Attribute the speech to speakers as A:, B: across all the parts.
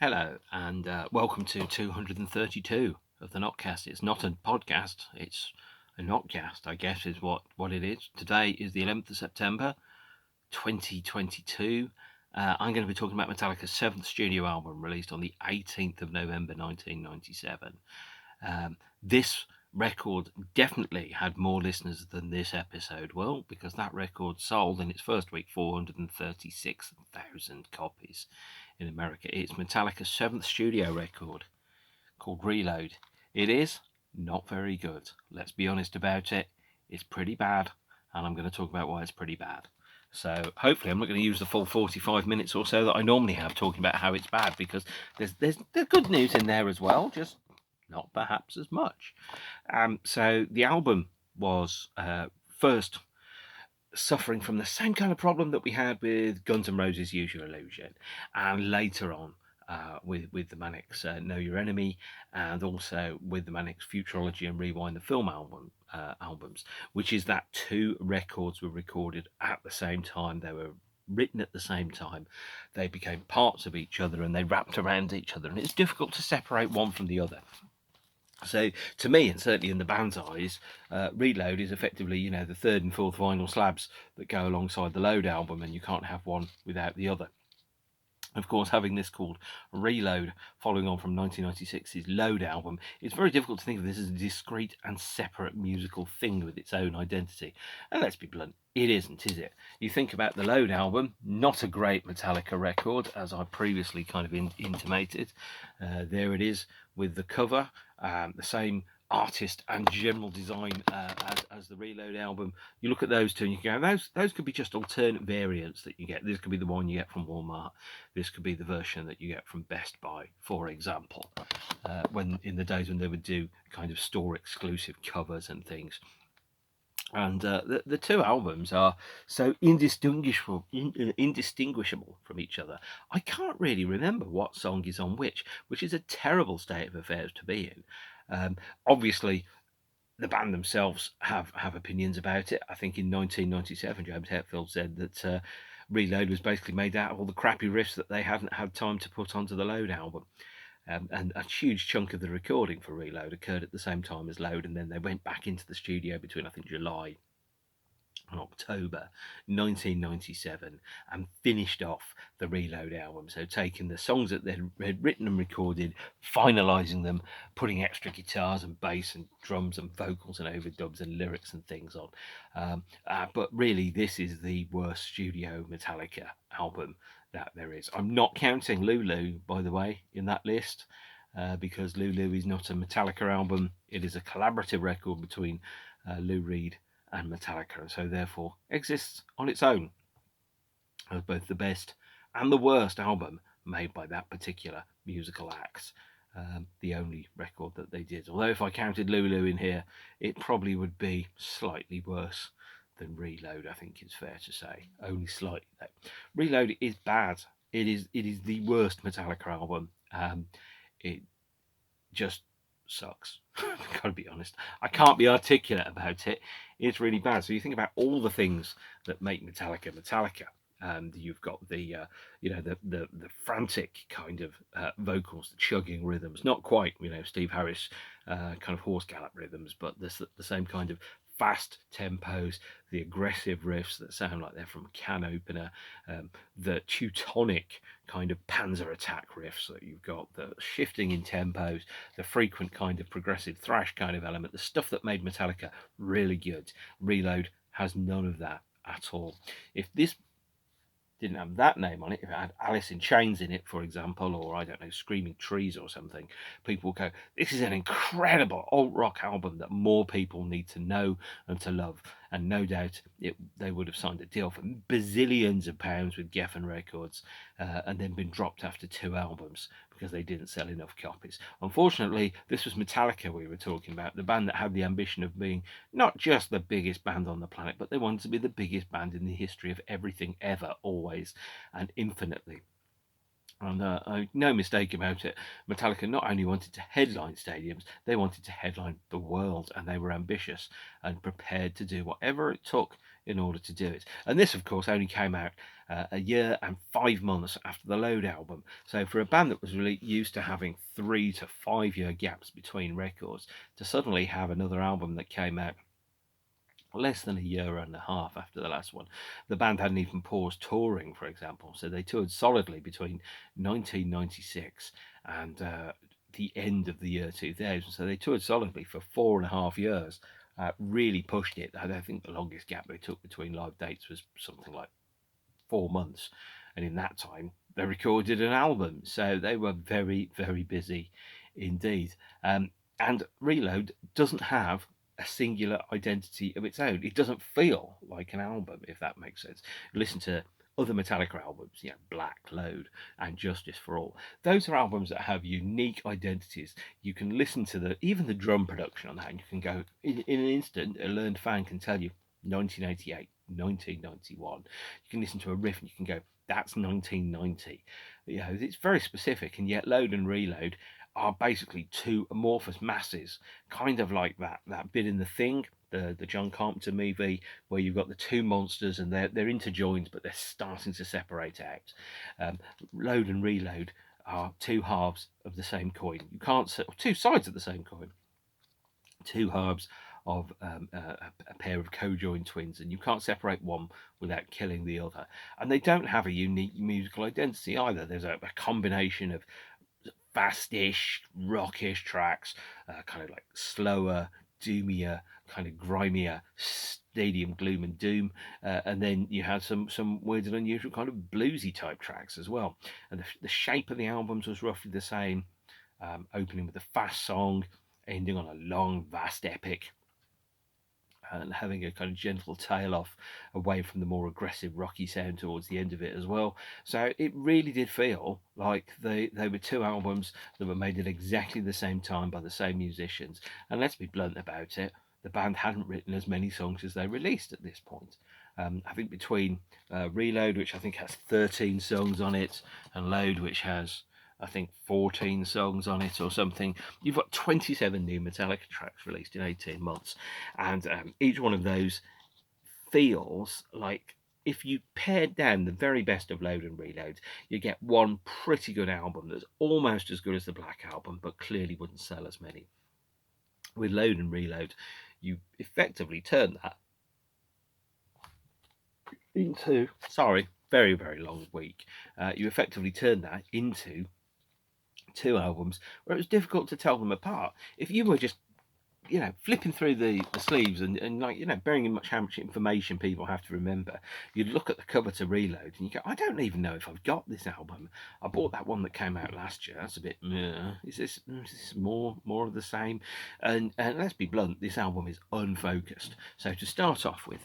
A: Hello, and welcome to 232 of the Notcast. It's not a podcast, it's a Notcast, I guess, is what it is. Today is the 11th of September, 2022. I'm going to be talking about Metallica's seventh studio album released on the 18th of November 1997. This record definitely had more listeners than this episode will, because that record sold in its first week 436,000 copies in America. It's Metallica's seventh studio record called Reload. It is not very good. Let's be honest about it. It's pretty bad, and I'm going to talk about why it's pretty bad. So hopefully I'm not going to use the full 45 minutes or so that I normally have talking about how it's bad, because there's good news in there as well, just not perhaps as much. So the album was first suffering from the same kind of problem that we had with Guns N' Roses' Use Your Illusion, and later on with the Manics' Know Your Enemy, and also with the Manics' Futurology and Rewind the Film albums, which is that two records were recorded at the same time. They were written at the same time. They became parts of each other and they wrapped around each other, and it's difficult to separate one from the other. So to me, and certainly in the band's eyes, Reload is effectively, the third and fourth vinyl slabs that go alongside the Load album, and you can't have one without the other. Of course, having this called Reload, following on from 1996's Load album, it's very difficult to think of this as a discrete and separate musical thing with its own identity. And let's be blunt, it isn't, is it? You think about the Load album, not a great Metallica record, as I previously kind of intimated. There it is with the cover, the same artist and general design as the Reload album. You look at those two and you go, those could be just alternate variants that you get. This could be the one you get from Walmart. This could be the version that you get from Best Buy, for example. When in the days when they would do kind of store exclusive covers and things. And the two albums are so indistinguishable from each other. I can't really remember what song is on which is a terrible state of affairs to be in. Obviously, the band themselves have opinions about it. I think in 1997, James Hetfield said that Reload was basically made out of all the crappy riffs that they hadn't had time to put onto the Load album. And a huge chunk of the recording for Reload occurred at the same time as Load, and then they went back into the studio between, I think, July October 1997 and finished off the Reload album. So taking the songs that they'd written and recorded, finalising them, putting extra guitars and bass and drums and vocals and overdubs and lyrics and things on. But really, this is the worst studio Metallica album that there is. I'm not counting Lulu, by the way, in that list. Because Lulu is not a Metallica album. It is a collaborative record between Lou Reed and Metallica, and so therefore exists on its own as both the best and the worst album made by that particular musical act. The only record that they did. Although if I counted Lulu in here, it probably would be slightly worse than Reload, I think it's fair to say. Only slightly though. Reload is bad. It is the worst Metallica album. It just sucks. I've got to be honest. I can't be articulate about it. It's really bad. So you think about all the things that make Metallica Metallica. And you've got the frantic kind of vocals, the chugging rhythms, not quite Steve Harris kind of horse gallop rhythms, but the same kind of fast tempos, the aggressive riffs that sound like they're from a can opener, the Teutonic kind of panzer attack riffs that you've got, the shifting in tempos, the frequent kind of progressive thrash kind of element, the stuff that made Metallica really good. Reload has none of that at all. If this didn't have that name on it, if it had Alice in Chains in it, for example, or I don't know, Screaming Trees or something, people would go, this is an incredible alt-rock album that more people need to know and to love. And no doubt they would have signed a deal for bazillions of pounds with Geffen Records and then been dropped after two albums because they didn't sell enough copies. Unfortunately, this was Metallica we were talking about, the band that had the ambition of being not just the biggest band on the planet, but they wanted to be the biggest band in the history of everything ever, always, and infinitely. And no mistake about it, Metallica not only wanted to headline stadiums, they wanted to headline the world, and they were ambitious and prepared to do whatever it took in order to do it. And this, of course, only came out a year and 5 months after the Load album. So for a band that was really used to having 3 to 5 year gaps between records, to suddenly have another album that came out less than a year and a half after the last one. The band hadn't even paused touring, for example, so they toured solidly between 1996 and the end of the year 2000. So they toured solidly for 4.5 years, really pushed it. I think the longest gap they took between live dates was something like 4 months, and in that time they recorded an album, so they were very, very busy indeed. And Reload doesn't have a singular identity of its own. It doesn't feel like an album, if that makes sense. Listen to other Metallica albums, Black, Load, and Justice for All. Those are albums that have unique identities. You can listen to even the drum production on that, and you can go in an instant. A learned fan can tell you 1988, 1991. You can listen to a riff and you can go, that's 1990. It's very specific, and yet Load and Reload are basically two amorphous masses, kind of like that bit in The Thing, the John Carpenter movie, where you've got the two monsters and they're interjoined, but they're starting to separate out. Load and Reload are two halves of the same coin. You can't say two sides of the same coin. Two halves of a pair of co-joined twins, and you can't separate one without killing the other. And they don't have a unique musical identity either. There's a combination of fastish, rockish tracks, kind of like slower, doomier, kind of grimier stadium gloom and doom, and then you had some weird and unusual kind of bluesy type tracks as well. And the shape of the albums was roughly the same, opening with a fast song, ending on a long, vast epic, and having a kind of gentle tail off away from the more aggressive rocky sound towards the end of it as well. So it really did feel like they were two albums that were made at exactly the same time by the same musicians. And let's be blunt about it, the band hadn't written as many songs as they released at this point. I think between Reload, which I think has 13 songs on it, and Load, which has I think 14 songs on it or something. You've got 27 new Metallica tracks released in 18 months. And each one of those feels like if you pared down the very best of Load and Reload, you get one pretty good album that's almost as good as the Black Album, but clearly wouldn't sell as many. With Load and Reload, you effectively turn that into, sorry, very, very long week. You effectively turn that into two albums where it was difficult to tell them apart. If you were just flipping through the sleeves and like bearing in much how much information people have to remember, you'd look at the cover to Reload and you go, I don't even know if I've got this album. I bought that one that came out last year. That's a bit is this more of the same? And let's be blunt, this album is unfocused. So to start off with,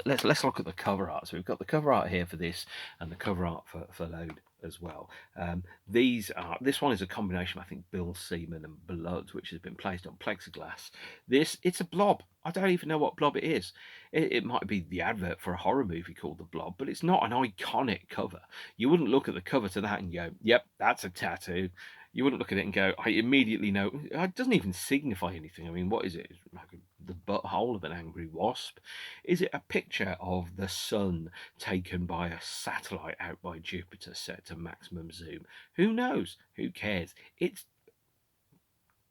A: let's look at the cover art. So we've got the cover art here for this and the cover art for Load as well. This one is a combination of, I think, Bill Seaman and blood, which has been placed on plexiglass. It's a blob. I don't even know what blob it is. It might be the advert for a horror movie called The Blob, but it's not an iconic cover. You wouldn't look at the cover to that and go, yep, that's a tattoo. You wouldn't look at it and go, I immediately know. It doesn't even signify anything. I mean, what is it? It's like the butthole of an angry wasp. Is it a picture of the sun taken by a satellite out by Jupiter set to maximum zoom? Who knows? Who cares? It's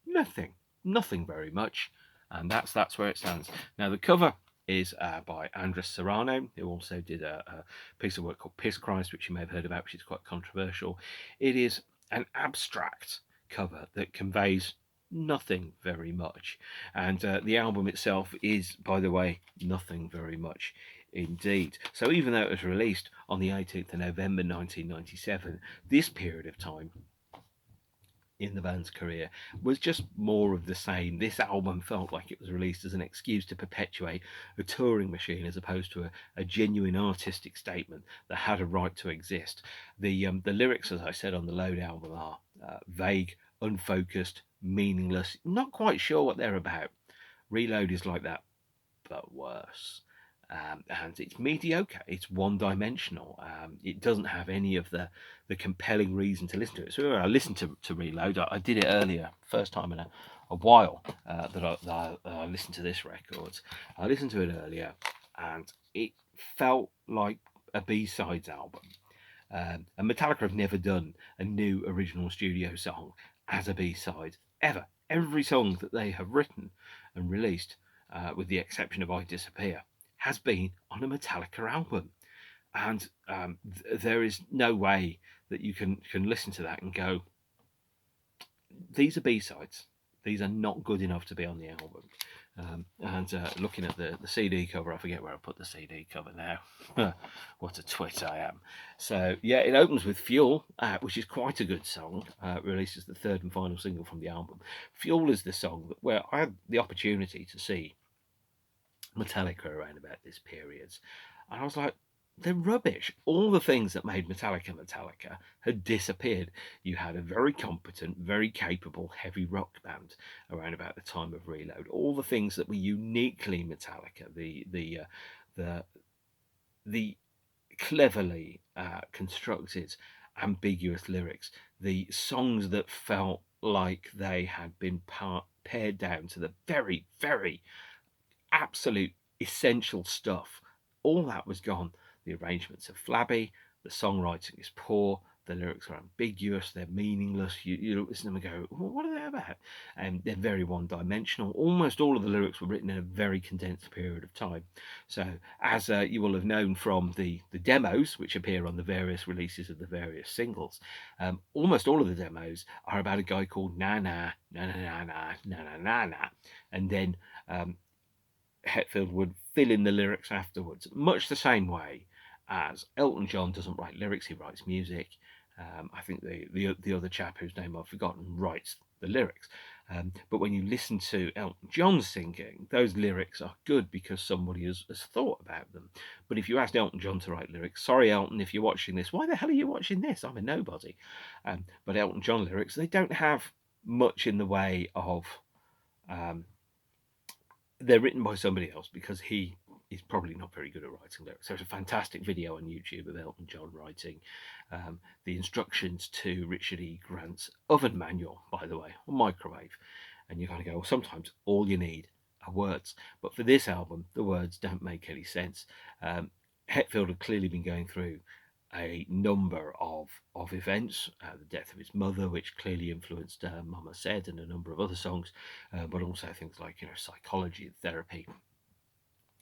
A: nothing very much, and that's where it stands. Now the cover is by Andres Serrano, who also did a piece of work called Piss Christ, which you may have heard about, which is quite controversial. It is an abstract cover that conveys nothing very much, and the album itself is, by the way, nothing very much indeed. So even though it was released on the 18th of November 1997, this period of time in the band's career was just more of the same. This album felt like it was released as an excuse to perpetuate a touring machine as opposed to a genuine artistic statement that had a right to exist. The lyrics, as I said on the Load album, are vague, unfocused, meaningless, not quite sure what they're about. Reload is like that, but worse. and it's mediocre. It's one-dimensional. It doesn't have any of the compelling reason to listen to it. So when I listened to Reload, I did it earlier, first time in a while that I listened to this record. I listened to it earlier, and it felt like a B-sides album. And Metallica have never done a new original studio song as a B-side, ever. Every song that they have written and released, with the exception of I Disappear, has been on a Metallica album. And there is no way that you can listen to that and go, these are B-sides. These are not good enough to be on the album. Looking at the CD cover, I forget where I put the CD cover now. What a twit I am. So, yeah, it opens with Fuel, which is quite a good song. Released as the third and final single from the album. Fuel is the song where I had the opportunity to see Metallica around about this period. And I was like, they're rubbish. All the things that made Metallica had disappeared. You had a very competent, very capable heavy rock band around about the time of Reload. All the things that were uniquely Metallica, the cleverly constructed, ambiguous lyrics, the songs that felt like they had been pared down to the very, very absolute essential stuff. All that was gone. The arrangements are flabby, the songwriting is poor, the lyrics are ambiguous, they're meaningless. You listen to them and go, what are they about? And they're very one-dimensional. Almost all of the lyrics were written in a very condensed period of time. So, as you will have known from the demos, which appear on the various releases of the various singles, almost all of the demos are about a guy called Na Na, Na Na Na Na, Na Na Na Na, and then Hetfield would fill in the lyrics afterwards, much the same way as Elton John doesn't write lyrics, he writes music. I think the other chap whose name I've forgotten writes the lyrics. But when you listen to Elton John singing, those lyrics are good because somebody has thought about them. But if you asked Elton John to write lyrics, sorry Elton, if you're watching this, why the hell are you watching this? I'm a nobody. But Elton John lyrics, they don't have much in the way of they're written by somebody else because he is probably not very good at writing lyrics. There's a fantastic video on YouTube of Elton John writing the instructions to Richard E. Grant's oven manual, by the way, or microwave. And you kind of go, well, sometimes all you need are words. But for this album, the words don't make any sense. Hetfield had clearly been going through a number of events, the death of his mother, which clearly influenced Mama Said and a number of other songs, but also things like psychology and therapy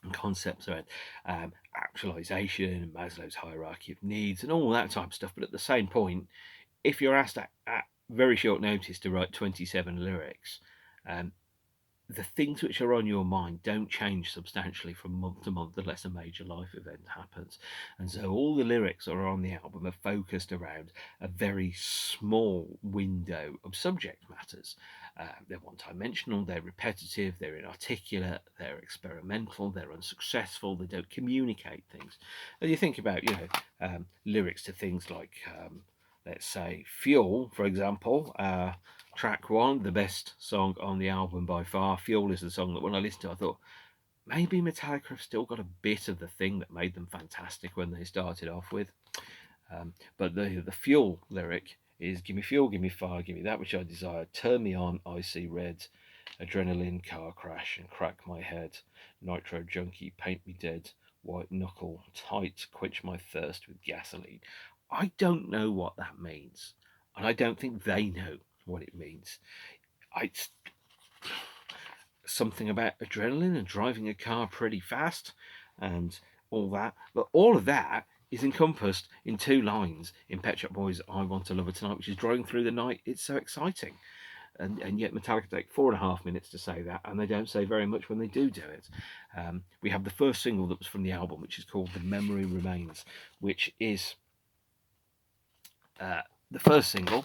A: and concepts around actualization and Maslow's hierarchy of needs and all that type of stuff. But at the same point, if you're asked at very short notice to write 27 lyrics, the things which are on your mind don't change substantially from month to month unless a major life event happens. And so all the lyrics that are on the album are focused around a very small window of subject matters. They're one-dimensional, they're repetitive, they're inarticulate, they're experimental, they're unsuccessful, they don't communicate things. And you think about, lyrics to things like, let's say, Fuel, for example, track one, the best song on the album by far. Fuel is the song that when I listened to, I thought, maybe Metallica have still got a bit of the thing that made them fantastic when they started off with. But the Fuel lyric is, give me fuel, give me fire, give me that which I desire, turn me on, I see red, adrenaline, car crash and crack my head, nitro junkie, paint me dead, white knuckle, tight, quench my thirst with gasoline. I don't know what that means, and I don't think they know what it means. It's something about adrenaline and driving a car pretty fast and all that, but all of that is encompassed in two lines in Pet Shop Boys' I Want to Love Her Tonight, which is driving through the night, it's so exciting. And yet Metallica take 4.5 minutes to say that, and they don't say very much when they do it. We have the first single that was from the album, which is called The Memory Remains, which is the first single.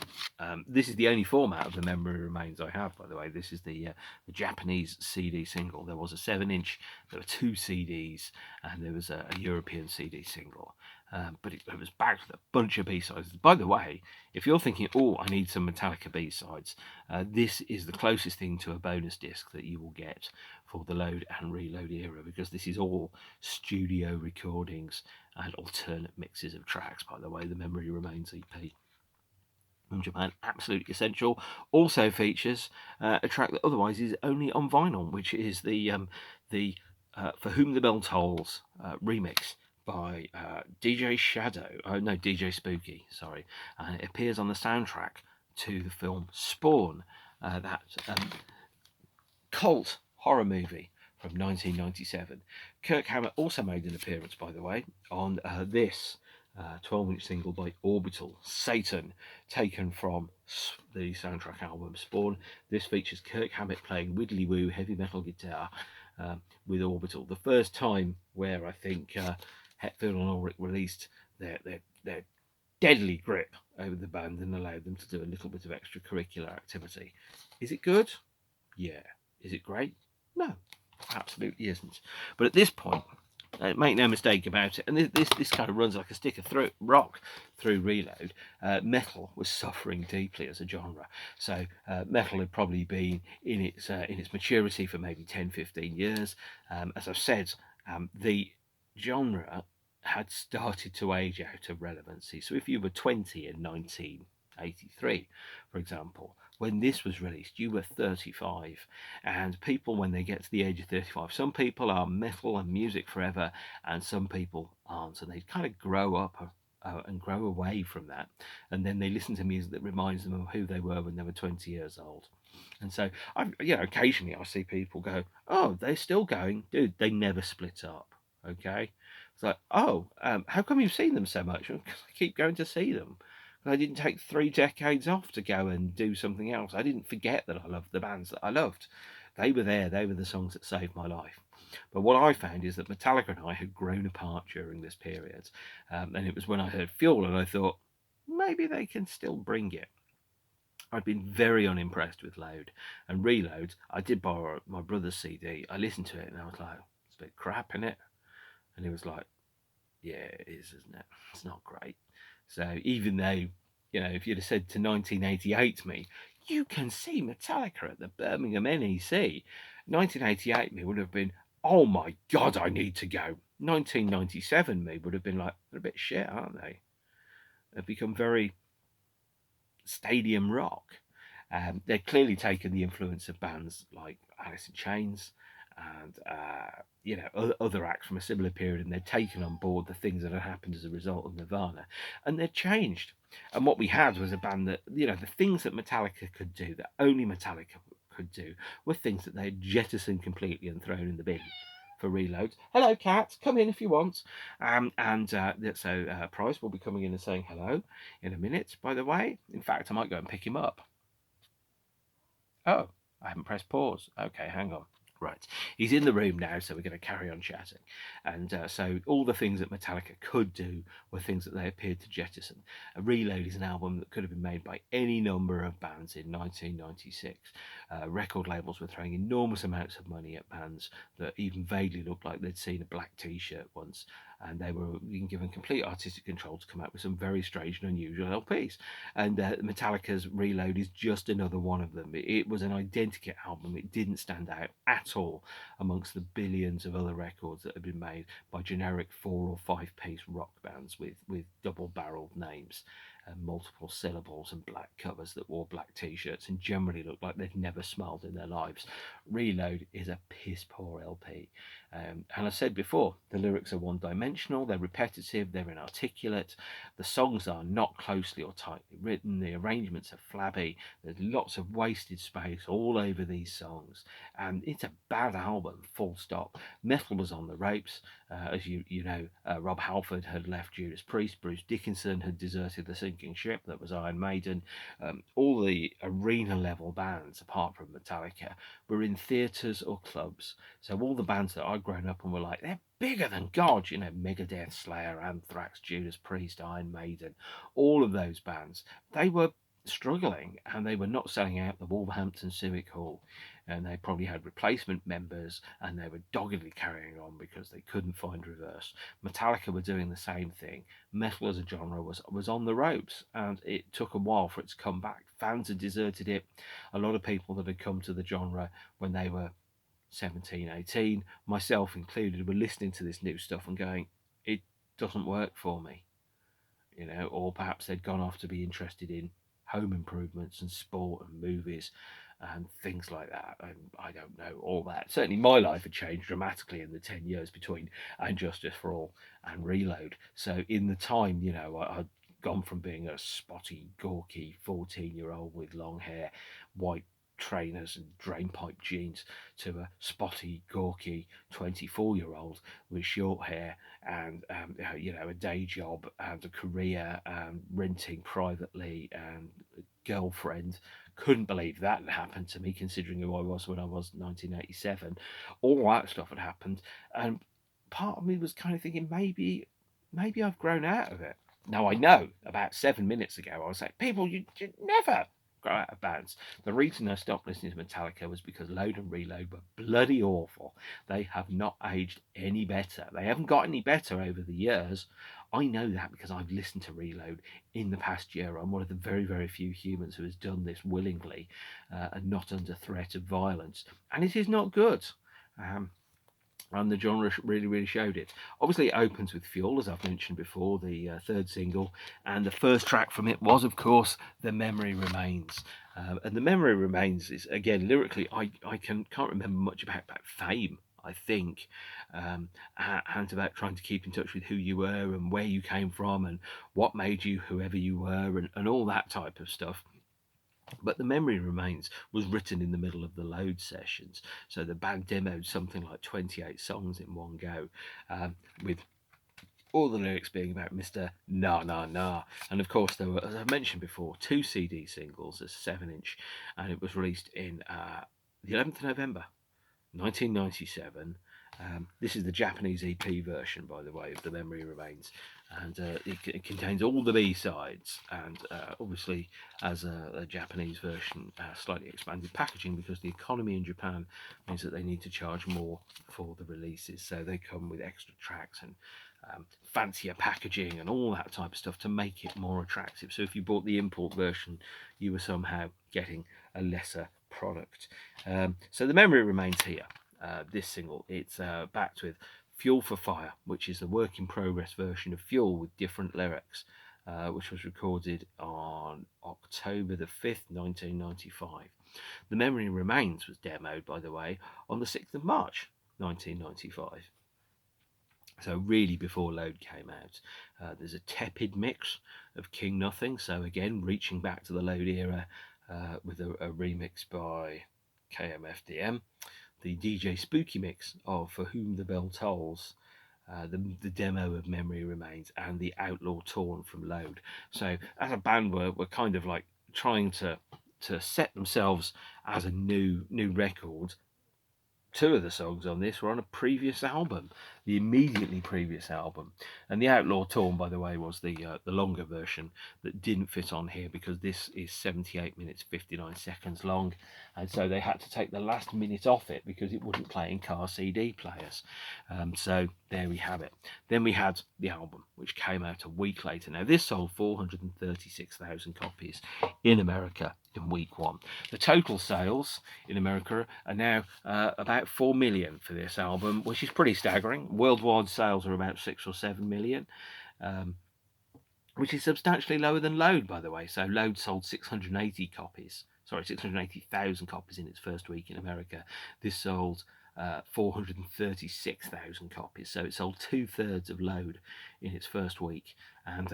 A: This is the only format of The Memory Remains I have, by the way. This is the Japanese CD single. There was a 7-inch, there were 2 CDs, and there was a European CD single. but it was backed with a bunch of B-sides. By the way, if you're thinking, oh, I need some Metallica B-sides, this is the closest thing to a bonus disc that you will get for the Load and Reload era, because this is all studio recordings and alternate mixes of tracks. By the way, the Memory Remains EP, Japan, absolutely essential. Also features a track that otherwise is only on vinyl, which is the For Whom the Bell Tolls remix by DJ Shadow. Oh no, DJ Spooky. Sorry, and it appears on the soundtrack to the film Spawn, that cult horror movie from 1997. Kirk Hammett also made an appearance, by the way, on this 12-inch single by Orbital, Satan, taken from the soundtrack album Spawn. This features Kirk Hammett playing widdly woo heavy metal guitar with Orbital. The first time where I think Hetfield and Ulrich released their deadly grip over the band and allowed them to do a little bit of extracurricular activity. Is it good? Yeah. Is it great? No, absolutely isn't. But at this point, make no mistake about it, and this kind of runs like a stick of rock through Reload. Metal was suffering deeply as a genre. So metal had probably been in its maturity for maybe 10-15 years. As I've said, the genre had started to age out of relevancy. So if you were 20 in 1983, for example, when this was released, you were 35, and people, when they get to the age of 35, some people are metal and music forever, and some people aren't, and they kind of grow up and grow away from that, and then they listen to music that reminds them of who they were when they were 20 years old. And so, occasionally I see people go, "Oh, they're still going, dude. They never split up." Okay, it's like, "Oh, how come you've seen them so much?" Because I keep going to see them. I didn't take 3 decades off to go and do something else. I didn't forget that I loved the bands that I loved. They were there. They were the songs that saved my life. But what I found is that Metallica and I had grown apart during this period. And it was when I heard Fuel and I thought, maybe they can still bring it. I'd been very unimpressed with Load and Reload. I did borrow my brother's CD. I listened to it and I was like, it's a bit crap, isn't it? And he was like, yeah, it is, isn't it? It's not great. So even though, if you'd have said to 1988 to me, you can see Metallica at the Birmingham NEC, 1988 me would have been, oh my God, I need to go. 1997 me would have been like, they're a bit shit, aren't they? They've become very stadium rock. They've clearly taken the influence of bands like Alice in Chains and other acts from a similar period, and they've taken on board the things that had happened as a result of Nirvana, and they've changed. And what we had was a band that, the things that Metallica could do, that only Metallica could do, were things that they had jettisoned completely and thrown in the bin for Reload. Hello, Cat, come in if you want. So Price will be coming in and saying hello in a minute, by the way. In fact, I might go and pick him up. Oh, I haven't pressed pause. Okay, hang on. Right, he's in the room now, so we're going to carry on chatting. And so all the things that Metallica could do were things that they appeared to jettison. A Reload is an album that could have been made by any number of bands in 1996. Record labels were throwing enormous amounts of money at bands that even vaguely looked like they'd seen a black t-shirt once, and they were being given complete artistic control to come out with some very strange and unusual LPs. And Metallica's Reload is just another one of them. It was an identikit album. It didn't stand out at all amongst the billions of other records that had been made by generic 4 or 5 piece rock bands with double-barreled names and multiple syllables and black covers that wore black t-shirts and generally looked like they'd never smiled in their lives. Reload is a piss-poor LP. And I said before, the lyrics are one-dimensional, they're repetitive, they're inarticulate, the songs are not closely or tightly written, the arrangements are flabby, there's lots of wasted space all over these songs, and it's a bad album, full stop. Metal was on the ropes. As you know, Rob Halford had left Judas Priest, Bruce Dickinson had deserted the sinking ship that was Iron Maiden. All the arena-level bands, apart from Metallica, were in theatres or clubs. So all the bands that I'd grown up and were like, they're bigger than God, Megadeth, Slayer, Anthrax, Judas Priest, Iron Maiden, all of those bands, they were struggling, and they were not selling out the Wolverhampton Civic Hall, and they probably had replacement members, and they were doggedly carrying on because they couldn't find reverse. Metallica were doing the same thing. Metal as a genre was on the ropes, and it took a while for it to come back. Fans had deserted it. A lot of people that had come to the genre when they were 17, 18, myself included, were listening to this new stuff and going, it doesn't work for me, or perhaps they'd gone off to be interested in home improvements and sport and movies and things like that. And I don't know all that. Certainly my life had changed dramatically in the 10 years between And Justice for All and Reload. So in the time, I'd gone from being a spotty, gawky 14-year-old with long hair, white trainers and drainpipe jeans, to a spotty, gawky 24-year-old with short hair and a day job and a career and renting privately and a girlfriend. Couldn't believe that had happened to me, considering who I was when I was 1987. All that stuff had happened, and part of me was kind of thinking maybe I've grown out of it. Now, I know about 7 minutes ago I was like, people, you never grow out of bands. The reason I stopped listening to Metallica was because Load and Reload were bloody awful. They have not aged any better. They haven't got any better over the years. I know that because I've listened to Reload in the past year. I'm one of the very, very few humans who has done this willingly and not under threat of violence. And it is not good. And the genre really, really showed it. Obviously, it opens with Fuel, as I've mentioned before, the third single, and the first track from it was, of course, The Memory Remains. And The Memory Remains is, again, lyrically, I can't remember much about fame, I think, and about trying to keep in touch with who you were and where you came from and what made you whoever you were and all that type of stuff. But The Memory Remains was written in the middle of the Load sessions. So the band demoed something like 28 songs in one go, with all the lyrics being about Mr. Na Na Na. And of course, there were, as I mentioned before, 2 CD singles, a 7-inch, and it was released in the 11th of November 1997. This is the Japanese EP version, by the way, of The Memory Remains, and it contains all the B-sides, and obviously, as a Japanese version, slightly expanded packaging, because the economy in Japan means that they need to charge more for the releases, so they come with extra tracks and fancier packaging and all that type of stuff to make it more attractive. So if you bought the import version, you were somehow getting a lesser product. So The Memory Remains here. This single, it's backed with Fuel for Fire, which is the work in progress version of Fuel with different lyrics, which was recorded on October the 5th, 1995. The Memory Remains was demoed, by the way, on the 6th of March, 1995. So really before Load came out. There's a tepid mix of King Nothing, so again reaching back to the Load era, with a remix by KMFDM. The DJ Spooky mix of For Whom the Bell Tolls, the demo of Memory Remains, and the Outlaw Torn from Load. So as a band, we're kind of like trying to set themselves as a new record. 2 of the songs on this were on a previous album, the immediately previous album. And the Outlaw Torn, by the way, was the longer version that didn't fit on here, because this is 78 minutes 59 seconds long, and so they had to take the last minute off it because it wouldn't play in car CD players. So there we have it. Then we had the album, which came out a week later. Now this sold 436,000 copies in America in week 1. The total sales in America are now about 4 million for this album, which is pretty staggering. Worldwide sales are about 6 or 7 million, which is substantially lower than Load, by the way. So Load sold 680,000 copies in its first week in America. This sold 436,000 copies, so it sold 2/3 of Load in its first week, and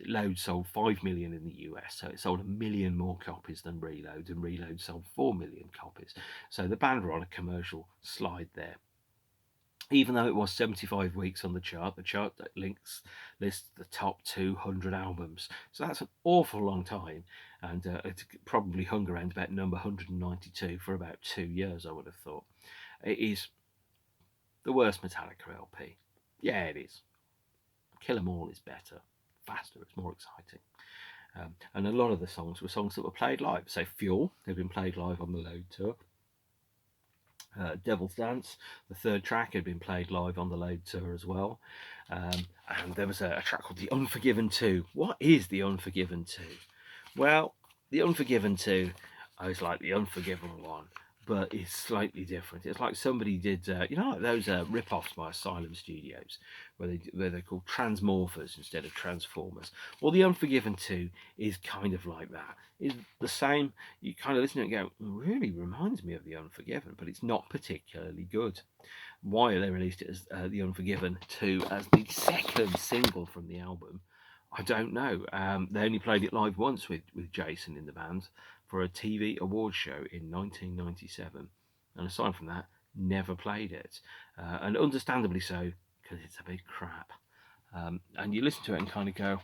A: Load sold 5 million in the US, so it sold 1 million more copies than Reload, and Reload sold 4 million copies. So the band were on a commercial slide there. Even though it was 75 weeks on the chart that lists the top 200 albums. So that's an awful long time, and it probably hung around about number 192 for about 2 years, I would have thought. It is the worst Metallica LP. Yeah, it is. Kill 'Em All is better, faster, it's more exciting. And a lot of the songs were songs that were played live. So Fuel, they've been played live on the Load tour. Devil's Dance, the third track, had been played live on the Load tour as well. And there was a track called The Unforgiven II. What is The Unforgiven II? Well, The Unforgiven II is like The Unforgiven one, but it's slightly different. It's like somebody did, like those rip-offs by Asylum Studios, where they're called Transmorphers instead of Transformers. Well, The Unforgiven 2 is kind of like that. It's the same. You kind of listen to it and go, really reminds me of The Unforgiven, but it's not particularly good. Why they released it as The Unforgiven 2 as the second single from the album, I don't know. They only played it live once with Jason in the band for a TV awards show in 1997. And aside from that, never played it. And understandably so, because it's a big crap. And you listen to it and kind of go,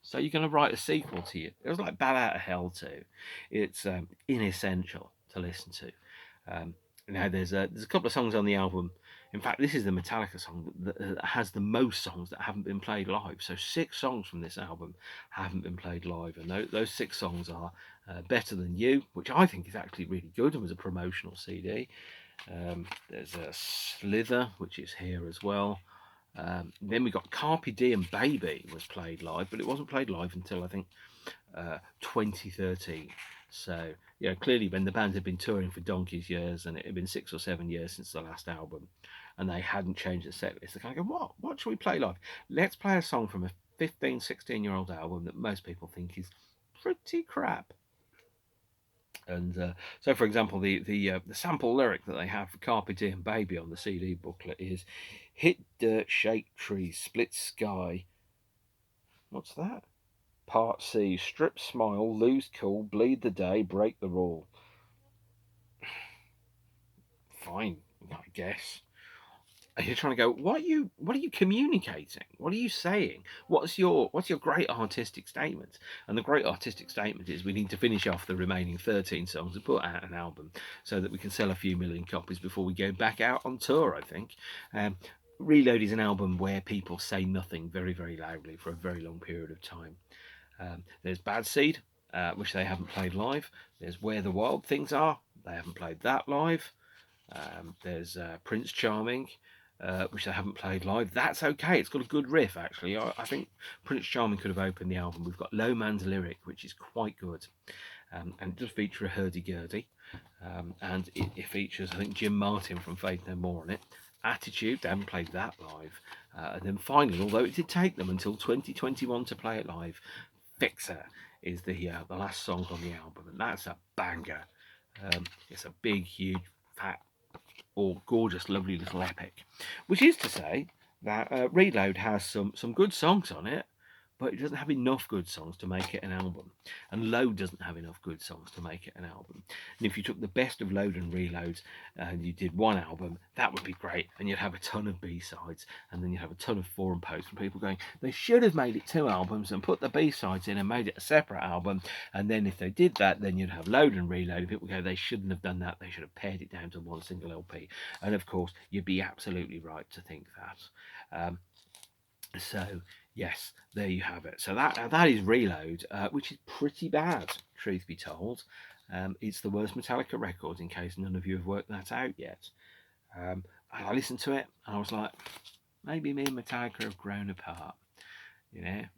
A: so you're going to write a sequel to it? It was like Bat Out of Hell 2. It's inessential to listen to. Now there's a couple of songs on the album. In fact, this is the Metallica song that has the most songs that haven't been played live. So 6 songs from this album haven't been played live, and those 6 songs are Better Than You, which I think is actually really good and was a promotional CD. There's a Slither, which is here as well. Then we got Carpe Diem Baby was played live, but it wasn't played live until I think 2013. So clearly when the band had been touring for donkey's years, and it had been 6 or 7 years since the last album, and they hadn't changed the set list, they kind of go, what should we play live? Let's play a song from a 15, 16-year-old album that most people think is pretty crap. And so, for example, the sample lyric that they have for Carpe Diem Baby on the CD booklet is "Hit dirt, shake trees, split sky." What's that? Part C: strip, smile, lose cool, bleed the day, break the rule. Fine, I guess. And you're trying to go, what are you communicating? What are you saying? What's your great artistic statement? And the great artistic statement is we need to finish off the remaining 13 songs and put out an album so that we can sell a few million copies before we go back out on tour, I think. Reload is an album where people say nothing very, very loudly for a very long period of time. There's Bad Seed, which they haven't played live. There's Where the Wild Things Are. They haven't played that live. There's Prince Charming, which they haven't played live. That's okay. It's got a good riff, actually. I think Prince Charming could have opened the album. We've got Low Man's Lyric, which is quite good. And it does feature a hurdy-gurdy. And it features, I think, Jim Martin from Faith No More on it. Attitude, they haven't played that live. And then finally, although it did take them until 2021 to play it live, Fixer is the last song on the album, and that's a banger. It's a big, huge, fat, or gorgeous, lovely little epic. Which is to say that Reload has some good songs on it, but it doesn't have enough good songs to make it an album. And Load doesn't have enough good songs to make it an album. And if you took the best of Load and Reload and you did one album, that would be great. And you'd have a ton of B-sides. And then you'd have a ton of forum posts from people going, they should have made it 2 albums and put the B-sides in and made it a separate album. And then if they did that, then you'd have Load and Reload. And people go, they shouldn't have done that. They should have pared it down to one single LP. And of course, you'd be absolutely right to think that. So yes, there you have it. So that is Reload, which is pretty bad, truth be told. It's the worst Metallica record, in case none of you have worked that out yet. And I listened to it, and I was like, maybe me and Metallica have grown apart.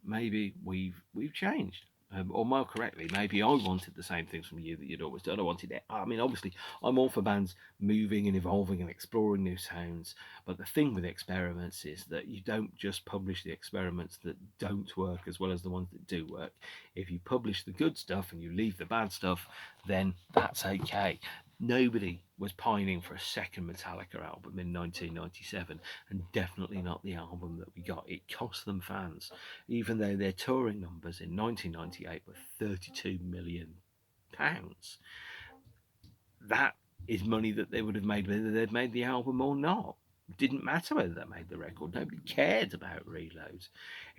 A: Maybe we've changed. Or more correctly, maybe I wanted the same things from you that you'd always done. I wanted it. I mean, obviously, I'm all for bands moving and evolving and exploring new sounds. But the thing with experiments is that you don't just publish the experiments that don't work as well as the ones that do work. If you publish the good stuff and you leave the bad stuff, then that's okay. Nobody was pining for a second Metallica album in 1997, and definitely not the album that we got. It cost them fans, even though their touring numbers in 1998 were £32 million. That is money that they would have made whether they'd made the album or not. It didn't matter whether they made the record. Nobody cared about Reload.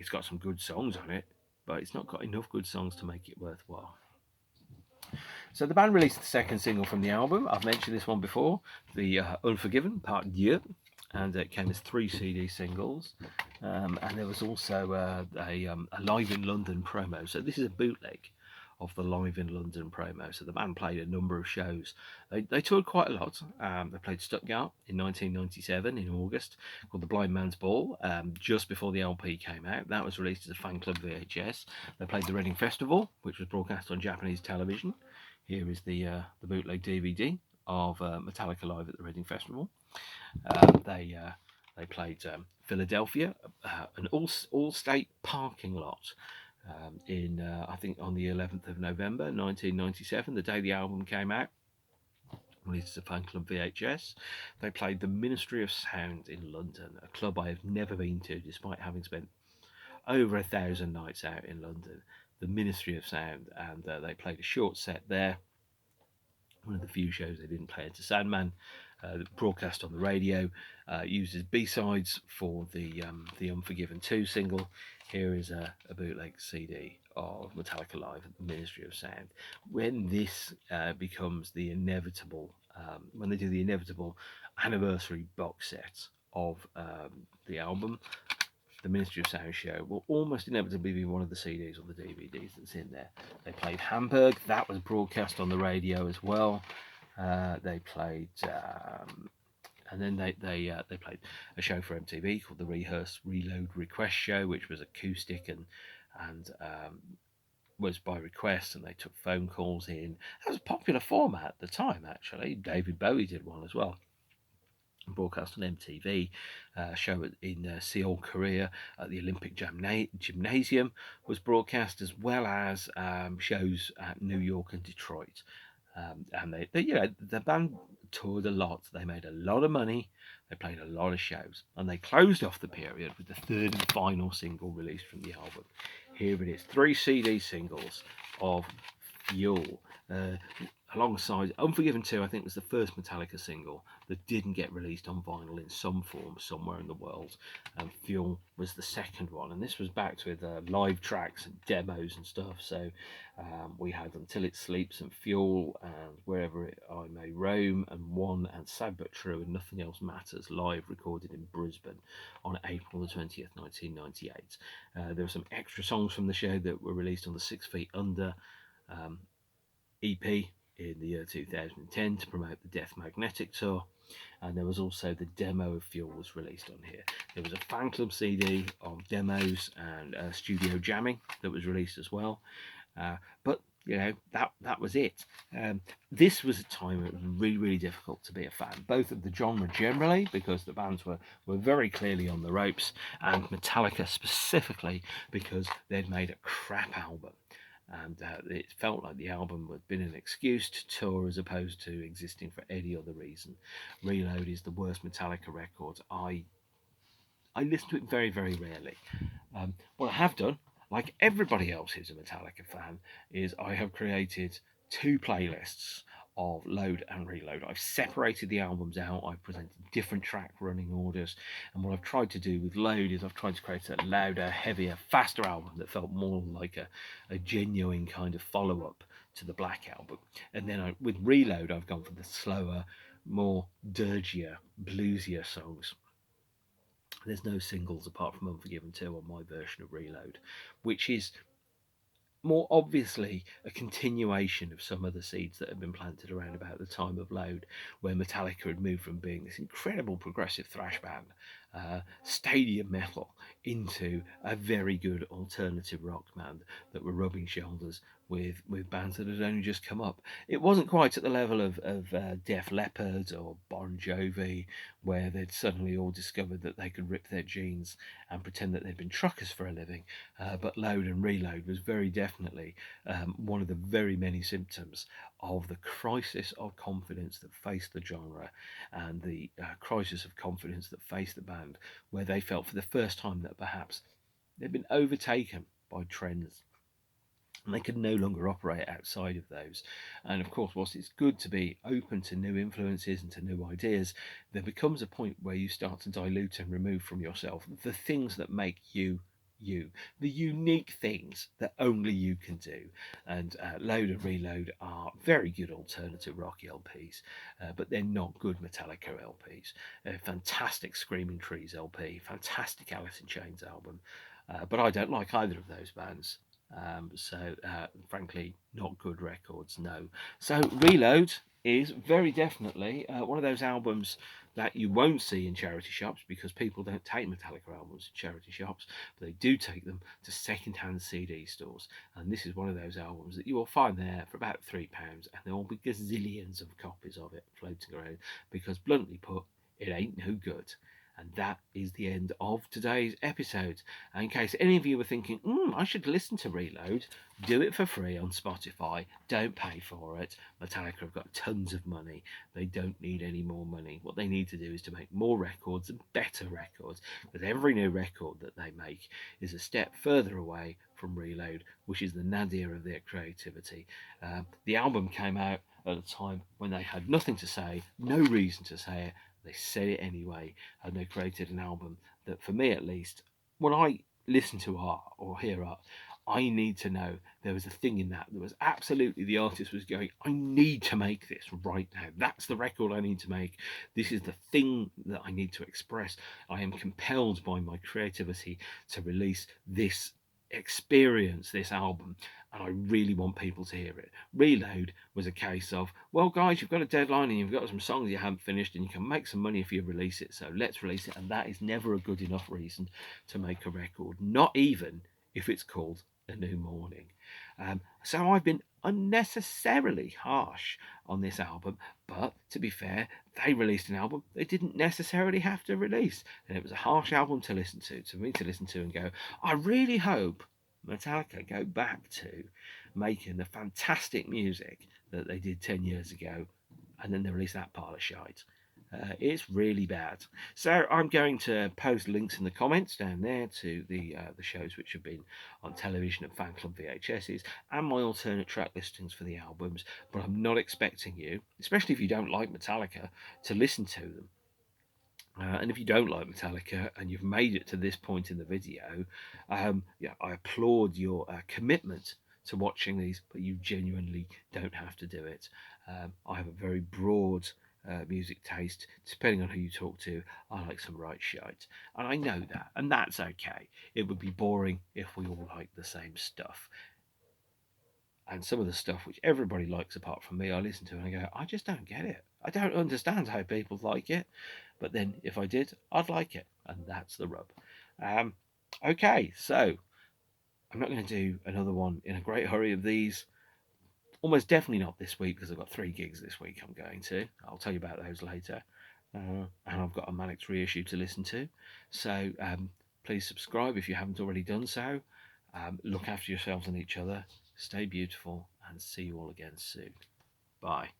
A: It's got some good songs on it, but it's not got enough good songs to make it worthwhile. So the band released the second single from the album. I've mentioned this one before, the Unforgiven Part 2. and it came as 3 CD singles, and there was also a Live in London promo. So this is a bootleg of the Live in London promo. So the band played a number of shows. They toured quite a lot. They played Stuttgart in 1997 in August, called the Blind Man's Ball, just before the LP came out. That was released as a fan club VHS. They played the Reading Festival, which was broadcast on Japanese television. Here is the bootleg DVD of Metallica live at the Reading Festival. They played Philadelphia, an all-state parking lot in I think on the 11th of November 1997, the day the album came out. Released as a fan club VHS. They played the Ministry of Sound in London, a club I have never been to, despite having spent over 1,000 nights out in London. The Ministry of Sound, and they played a short set there. One of the few shows they didn't play into Sandman, broadcast on the radio, uses B-sides for the Unforgiven II single. Here is a bootleg CD of Metallica live at the Ministry of Sound. When this becomes the inevitable, when they do the inevitable anniversary box set of the album, the Ministry of Sound show will almost inevitably be one of the CDs or the DVDs that's in there. They played Hamburg, that was broadcast on the radio as well. They played, and then they played a show for MTV called the Reload Request Show, which was acoustic and was by request, and they took phone calls in. That was a popular format at the time, actually. David Bowie did one as well. Broadcast on MTV, show in Seoul, Korea at the Olympic Gymnasium was broadcast, as well as shows at New York and Detroit. And the band toured a lot. They made a lot of money. They played a lot of shows, and they closed off the period with the third and final single released from the album. Here it is, 3 CD singles of Fuel. Alongside Unforgiven II, I think was the first Metallica single that didn't get released on vinyl in some form somewhere in the world. Fuel was the second one, and this was backed with live tracks and demos and stuff. So we had Until It Sleeps and Fuel and Wherever I May Roam and One and Sad But True and Nothing Else Matters live, recorded in Brisbane on April the 20th, 1998. There were some extra songs from the show that were released on the 6 Feet Under EP in the year 2010 to promote the Death Magnetic tour, and there was also the demo of Fuel was released on here. There was a fan club CD of demos and studio jamming that was released as well, but that was it. This was a time it was really difficult to be a fan, both of the genre generally, because the bands were very clearly on the ropes, and Metallica specifically because they'd made a crap album. And it felt like the album had been an excuse to tour as opposed to existing for any other reason. Reload is the worst Metallica record. I listen to it very rarely. What I have done, like everybody else who's a Metallica fan, is I have created 2 playlists of Load and Reload. I've separated the albums out. I've presented different track running orders, and what I've tried to do with Load is I've tried to create a louder, heavier, faster album that felt more like a genuine kind of follow-up to the Black Album. And then with Reload, I've gone for the slower, more dirgier, bluesier songs. There's no singles apart from Unforgiven II on my version of Reload, which is more obviously a continuation of some of the seeds that had been planted around about the time of Load, where Metallica had moved from being this incredible progressive thrash band, stadium metal, into a very good alternative rock band that were rubbing shoulders with bands that had only just come up. It wasn't quite at the level of Def Leppard or Bon Jovi, where they'd suddenly all discovered that they could rip their jeans and pretend that they'd been truckers for a living, but Load and Reload was very definitely one of the very many symptoms of the crisis of confidence that faced the genre, and the crisis of confidence that faced the band, where they felt for the first time that perhaps they'd been overtaken by trends and they could no longer operate outside of those. And of course, whilst it's good to be open to new influences and to new ideas, there becomes a point where you start to dilute and remove from yourself the things that make you you, the unique things that only you can do. And Load and Reload are very good alternative rock LPs, but they're not good Metallica LPs. Fantastic Screaming Trees LP, fantastic Alice in Chains album, but I don't like either of those bands. Frankly, not good records, no. So Reload is very definitely one of those albums that you won't see in charity shops, because people don't take Metallica albums in charity shops, but they do take them to second-hand CD stores. And this is one of those albums that you will find there for about £3, and there will be gazillions of copies of it floating around, because bluntly put, it ain't no good. And that is the end of today's episode. And in case any of you were thinking, I should listen to Reload, do it for free on Spotify. Don't pay for it. Metallica have got tons of money. They don't need any more money. What they need to do is to make more records and better records, because every new record that they make is a step further away from Reload, which is the nadir of their creativity. The album came out at a time when they had nothing to say, no reason to say it. They said it anyway, and they created an album that, for me at least, when I listen to art or hear art, I need to know there was a thing in that was absolutely, the artist was going, I need to make this right now. That's the record I need to make. This is the thing that I need to express. I am compelled by my creativity to release this experience, this album, and I really want people to hear it. Reload was a case of, well, guys, you've got a deadline and you've got some songs you haven't finished, and you can make some money if you release it, so let's release it. And that is never a good enough reason to make a record, not even if it's called A New Morning. So I've been unnecessarily harsh on this album, but to be fair, they released an album they didn't necessarily have to release, and it was a harsh album to listen to me to listen to and go, I really hope Metallica go back to making the fantastic music that they did 10 years ago, and then they release that pile of shite. It's really bad. So I'm going to post links in the comments down there to the shows which have been on television and fan club VHSs, and my alternate track listings for the albums. But I'm not expecting you, especially if you don't like Metallica, to listen to them. And if you don't like Metallica and you've made it to this point in the video, I applaud your commitment to watching these, but you genuinely don't have to do it. I have a very broad music taste. Depending on who you talk to, I like some right shite, and I know that, and that's okay. It would be boring if we all liked the same stuff. And some of the stuff which everybody likes apart from me, I listen to and I go, I just don't get it. I don't understand how people like it. But then if I did, I'd like it. And that's the rub. Okay, so I'm not going to do another one in a great hurry of these. Almost definitely not this week, because I've got 3 gigs this week I'm going to. I'll tell you about those later. And I've got a Manic's reissue to listen to. So please subscribe if you haven't already done so. Look after yourselves and each other. Stay beautiful, and see you all again soon. Bye.